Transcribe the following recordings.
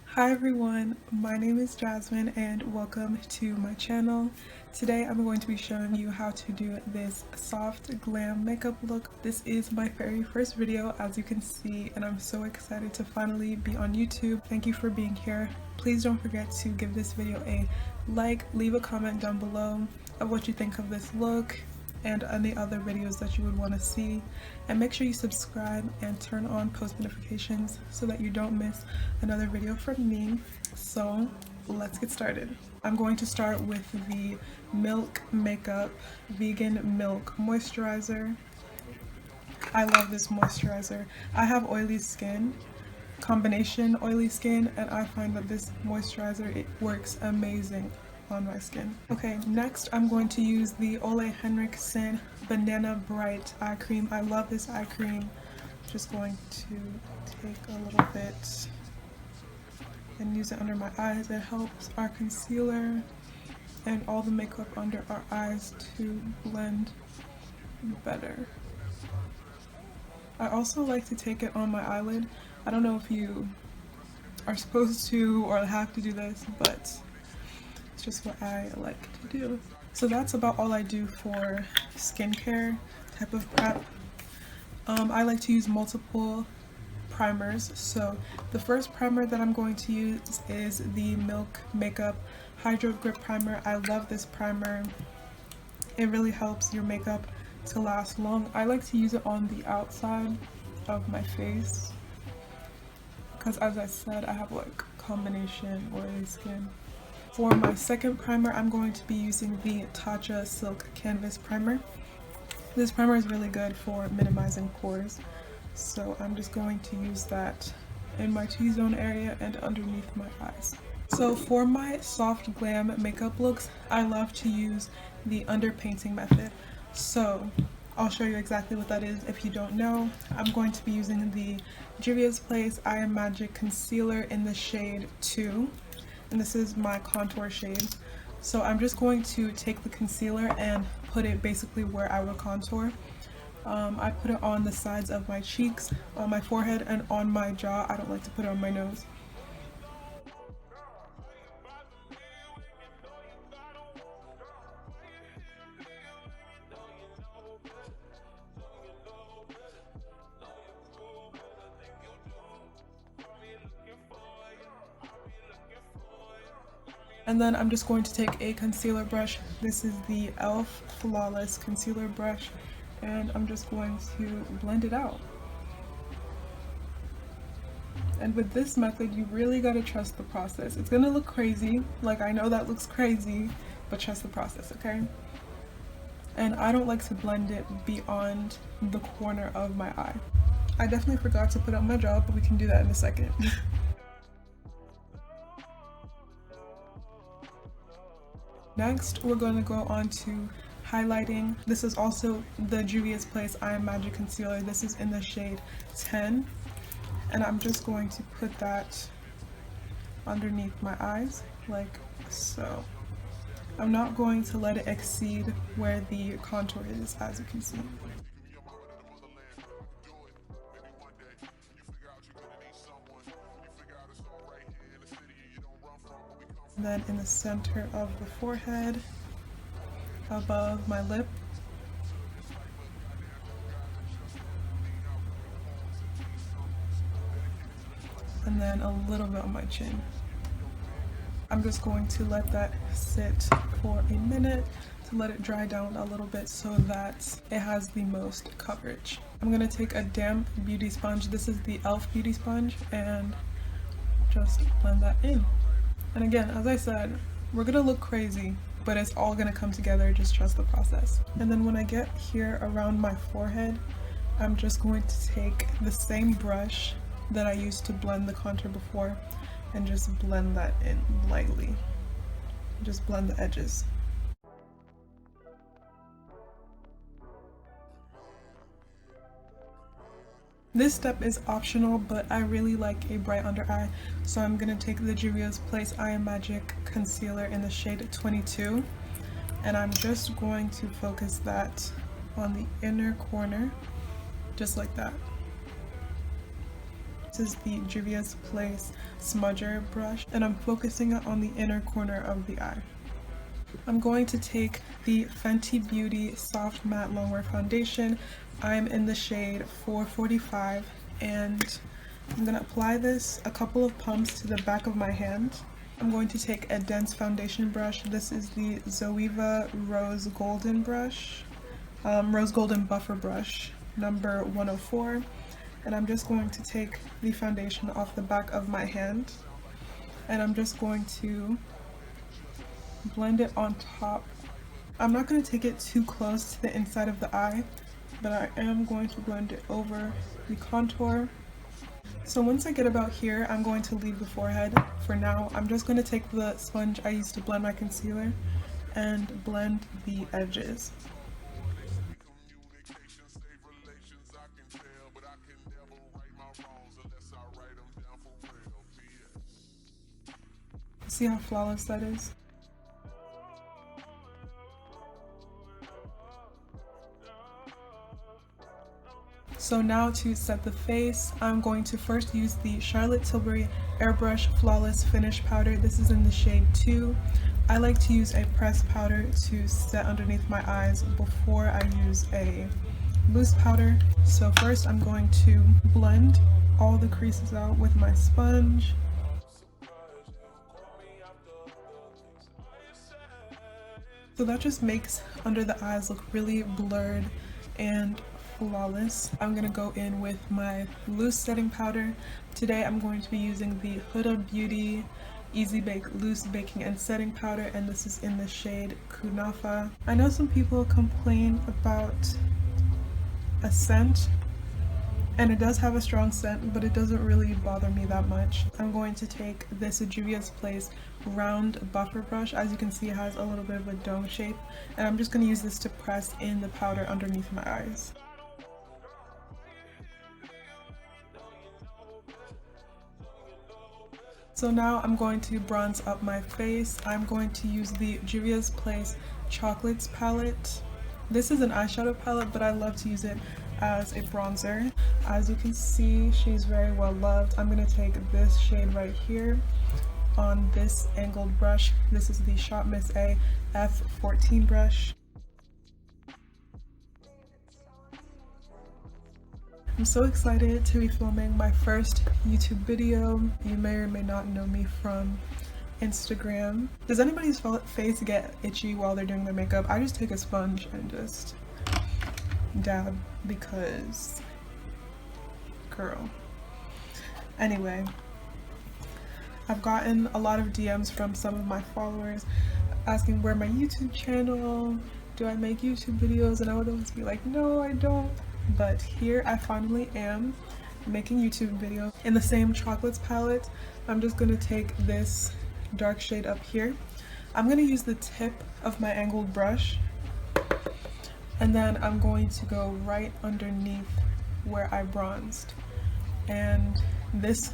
Hi everyone, my name is Jasmine and welcome to my channel. Today I'm going to be showing you how to do this soft glam makeup look. This is my very first video, as you can see, and I'm so excited to finally be on YouTube. Thank you for being here. Please don't forget to give this video a like, leave a comment down below of what you think of this look and any other videos that you would want to see, and make sure you subscribe and turn on post notifications so that you don't miss another video from me. So let's get started. I'm going to start with the Milk Makeup Vegan Milk Moisturizer. I love this moisturizer. I have oily skin, combination oily skin, and I find that this moisturizer, it works amazing on my skin. Okay, next I'm going to use the Ole Henriksen Banana Bright Eye Cream. I love this eye cream. Just going to take a little bit and use it under my eyes. It helps our concealer and all the makeup under our eyes to blend better. I also like to take it on my eyelid. I don't know if you are supposed to or have to do this, but it's just what I like to do. So that's about all I do for skincare type of prep. I like to use multiple primers. So the first primer that I'm going to use is the Milk Makeup Hydro Grip Primer. I love this primer. It really helps your makeup to last long. I like to use it on the outside of my face because, as I said, I have like combination oily skin. For my second primer, I'm going to be using the Tatcha Silk Canvas Primer. This primer is really good for minimizing pores, so I'm just going to use that in my T-zone area and underneath my eyes. So for my soft glam makeup looks, I love to use the underpainting method. So I'll show you exactly what that is if you don't know. I'm going to be using the Juvia's Place I Am Magic Concealer in the shade 2. And this is my contour shade. So I'm just going to take the concealer and put it basically where I would contour. I put it on the sides of my cheeks, on my forehead, and on my jaw. I don't like to put it on my nose. And then I'm just going to take a concealer brush. This is the e.l.f. Flawless Concealer Brush, and I'm just going to blend it out. And with this method, you really gotta trust the process. It's gonna look crazy, like I know that looks crazy, but trust the process, okay? And I don't like to blend it beyond the corner of my eye. I definitely forgot to put on my jaw, but we can do that in a second. Next, we're going to go on to highlighting. This is also the Juvia's Place I Am Magic Concealer. This is in the shade 10. And I'm just going to put that underneath my eyes, like so. I'm not going to let it exceed where the contour is, as you can see. And then in the center of the forehead, above my lip. And then a little bit on my chin. I'm just going to let that sit for a minute to let it dry down a little bit so that it has the most coverage. I'm going to take a damp beauty sponge. This is the e.l.f. beauty sponge, and just blend that in. And again, as I said, we're gonna look crazy, but it's all gonna come together. Just trust the process. And then when I get here around my forehead, I'm just going to take the same brush that I used to blend the contour before and just blend that in lightly. Just blend the edges. This step is optional, but I really like a bright under eye, so I'm going to take the Juvia's Place I Am Magic Concealer in the shade 22, and I'm just going to focus that on the inner corner, just like that. This is the Juvia's Place smudger brush, and I'm focusing it on the inner corner of the eye. I'm going to take the Fenty Beauty Soft Matte Longwear Foundation. I'm in the shade 445, and I'm going to apply this a couple of pumps to the back of my hand. I'm going to take a dense foundation brush. This is the Zoeva Rose Golden brush, Rose Golden Buffer brush, number 104. And I'm just going to take the foundation off the back of my hand, and I'm just going to blend it on top. I'm not going to take it too close to the inside of the eye, but I am going to blend it over the contour. So once I get about here, I'm going to leave the forehead for now. I'm just going to take the sponge I used to blend my concealer and blend the edges. See how flawless that is? So now to set the face, I'm going to first use the Charlotte Tilbury Airbrush Flawless Finish Powder. This is in the shade 2. I like to use a pressed powder to set underneath my eyes before I use a loose powder. So first I'm going to blend all the creases out with my sponge. So that just makes under the eyes look really blurred and flawless. I'm gonna go in with my loose setting powder. Today I'm going to be using the Huda Beauty Easy Bake Loose Baking and Setting Powder, and this is in the shade Kunafa. I know some people complain about a scent, and it does have a strong scent, but it doesn't really bother me that much. I'm going to take this Juvia's Place round buffer brush. As you can see, it has a little bit of a dome shape, and I'm just going to use this to press in the powder underneath my eyes. So now I'm going to bronze up my face. I'm going to use the Juvia's Place Chocolates palette. This is an eyeshadow palette, but I love to use it as a bronzer. As you can see, she's very well loved. I'm going to take this shade right here on this angled brush. This is the Shop Miss A F14 brush. I'm so excited to be filming my first YouTube video. You may or may not know me from Instagram. Does anybody's face get itchy while they're doing their makeup? I just take a sponge and just dab because girl. Anyway, I've gotten a lot of DMs from some of my followers asking where my YouTube channel, do I make YouTube videos, and I would always be like, no, I don't. But here I finally am making YouTube videos. In the same chocolates palette, I'm just going to take this dark shade up here. I'm going to use the tip of my angled brush, and then I'm going to go right underneath where I bronzed, and this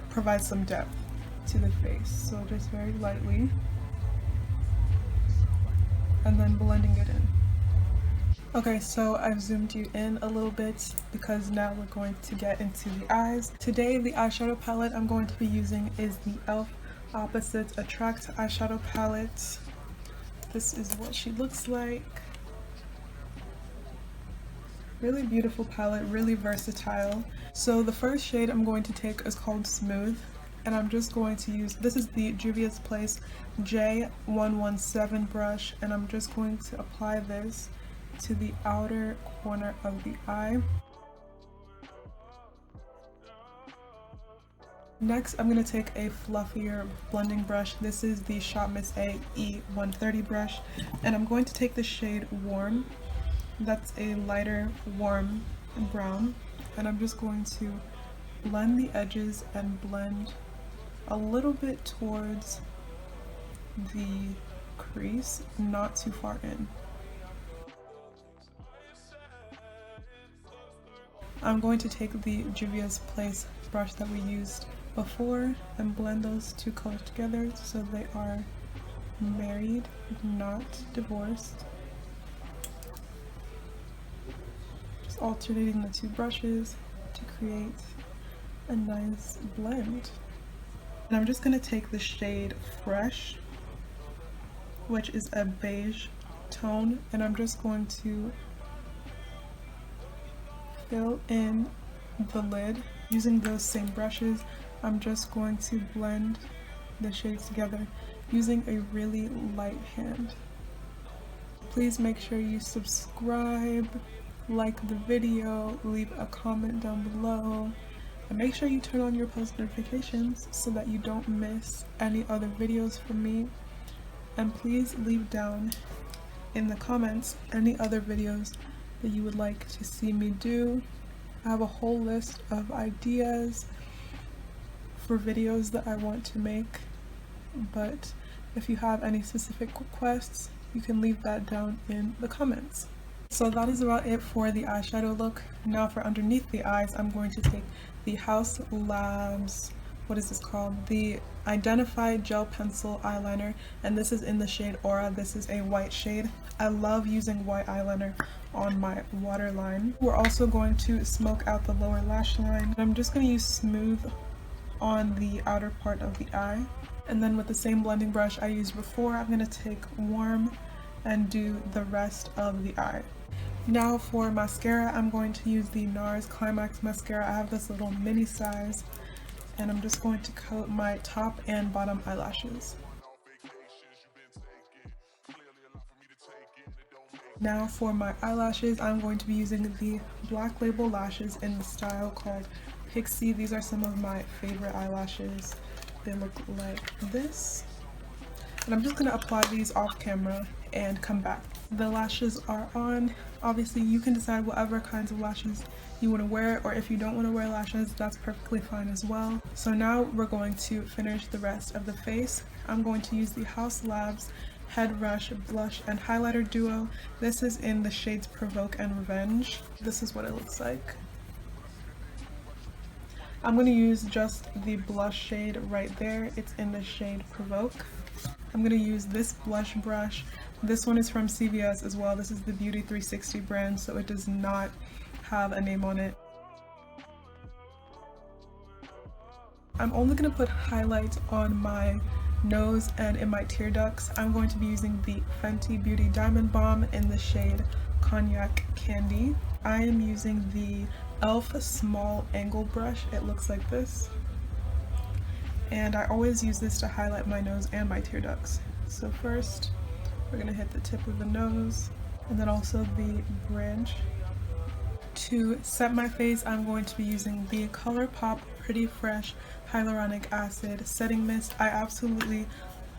provides some depth to the face. So just very lightly, and then blending it in. Okay, so I've zoomed you in a little bit because now we're going to get into the eyes. Today, the eyeshadow palette I'm going to be using is the e.l.f. Opposites Attract eyeshadow palette. This is what she looks like. Really beautiful palette, really versatile. So the first shade I'm going to take is called Smooth, and I'm just going to use, this is the Juvia's Place J117 brush, and I'm just going to apply this to the outer corner of the eye. Next, I'm going to take a fluffier blending brush. This is the Shop Miss A E130 brush, and I'm going to take the shade Warm. That's a lighter warm brown, and I'm just going to blend the edges and blend a little bit towards the crease, not too far in. I'm going to take the Juvia's Place brush that we used before and blend those two colors together so they are married, not divorced. alternating the two brushes to create a nice blend. And I'm just going to take the shade Fresh, which is a beige tone, and I'm just going to fill in the lid. Using those same brushes, I'm just going to blend the shades together using a really light hand. Please make sure you subscribe, like the video, leave a comment down below, and make sure you turn on your post notifications so that you don't miss any other videos from me. And please leave down in the comments any other videos that you would like to see me do. I have a whole list of ideas for videos that I want to make, but if you have any specific requests, you can leave that down in the comments. So that is about it for the eyeshadow look. Now for underneath the eyes, I'm going to take the House Labs, what is this called? The Identify Gel Pencil Eyeliner, and this is in the shade Aura. This is a white shade. I love using white eyeliner on my waterline. We're also going to smoke out the lower lash line. I'm just going to use Smooth on the outer part of the eye. And then with the same blending brush I used before, I'm going to take Warm and do the rest of the eye. Now for mascara, I'm going to use the NARS Climax mascara. I have this little mini size, and I'm just going to coat my top and bottom eyelashes. Now for my eyelashes, I'm going to be using the Black Label lashes in the style called Pixie. These are some of my favorite eyelashes. They look like this. And I'm just going to apply these off camera and come back. The lashes are on. Obviously you can decide whatever kinds of lashes you want to wear, or if you don't want to wear lashes, that's perfectly fine as well. So now we're going to finish the rest of the face. I'm going to use the House Labs Head Rush Blush and Highlighter Duo. This is in the shades Provoke and Revenge. This is what it looks like. I'm going to use just the blush shade right there. It's in the shade Provoke. I'm going to use this blush brush. This one is from CVS as well. This is the Beauty 360 brand, so it does not have a name on it. I'm only going to put highlight on my nose and in my tear ducts. I'm going to be using the Fenty Beauty Diamond Balm in the shade Cognac Candy. I am using the e.l.f. small angle brush. It looks like this. And I always use this to highlight my nose and my tear ducts. So first, we're going to hit the tip of the nose and then also the bridge. To set my face, I'm going to be using the ColourPop Pretty Fresh Hyaluronic Acid Setting Mist. I absolutely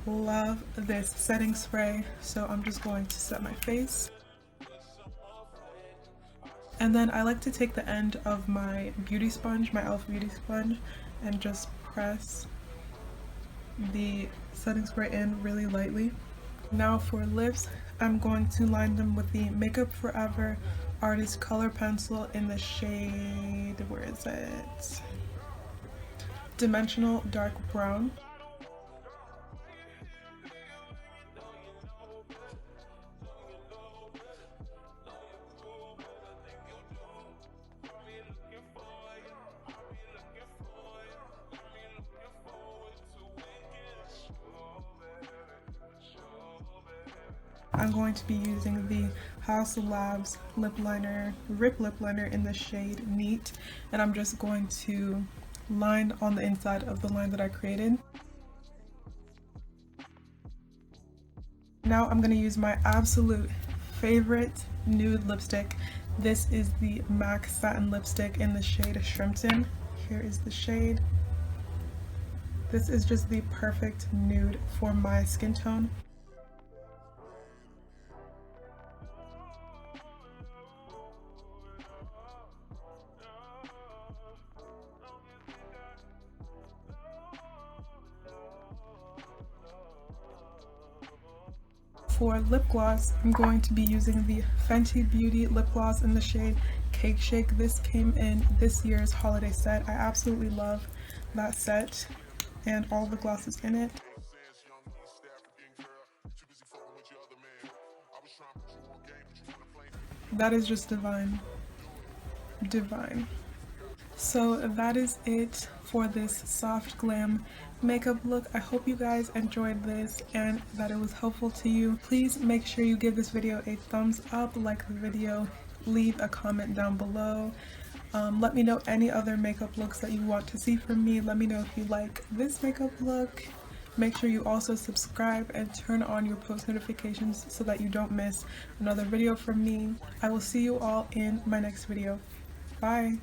love this setting spray, so I'm just going to set my face. And then I like to take the end of my beauty sponge, my e.l.f. beauty sponge, and just press the setting spray in really lightly. Now for lips, I'm going to line them with the Makeup Forever Artist Color Pencil in the shade, where is it? Dimensional Dark Brown. I'm going to be using the House Labs lip liner, Rip Lip Liner in the shade Neat, and I'm just going to line on the inside of the line that I created. Now I'm going to use my absolute favorite nude lipstick. This is the MAC Satin lipstick in the shade Shrimpton. Here is the shade. This is just the perfect nude for my skin tone. For lip gloss, I'm going to be using the Fenty Beauty lip gloss in the shade Cake Shake. This came in this year's holiday set. I absolutely love that set and all the glosses in it. That is just divine. divine. So that is it for this soft glam makeup look. I hope you guys enjoyed this and that it was helpful to you. Please make sure you give this video a thumbs up, like the video, leave a comment down below. Let me know any other makeup looks that you want to see from me. Let me know if you like this makeup look. Make sure you also subscribe and turn on your post notifications so that you don't miss another video from me. I will see you all in my next video. Bye!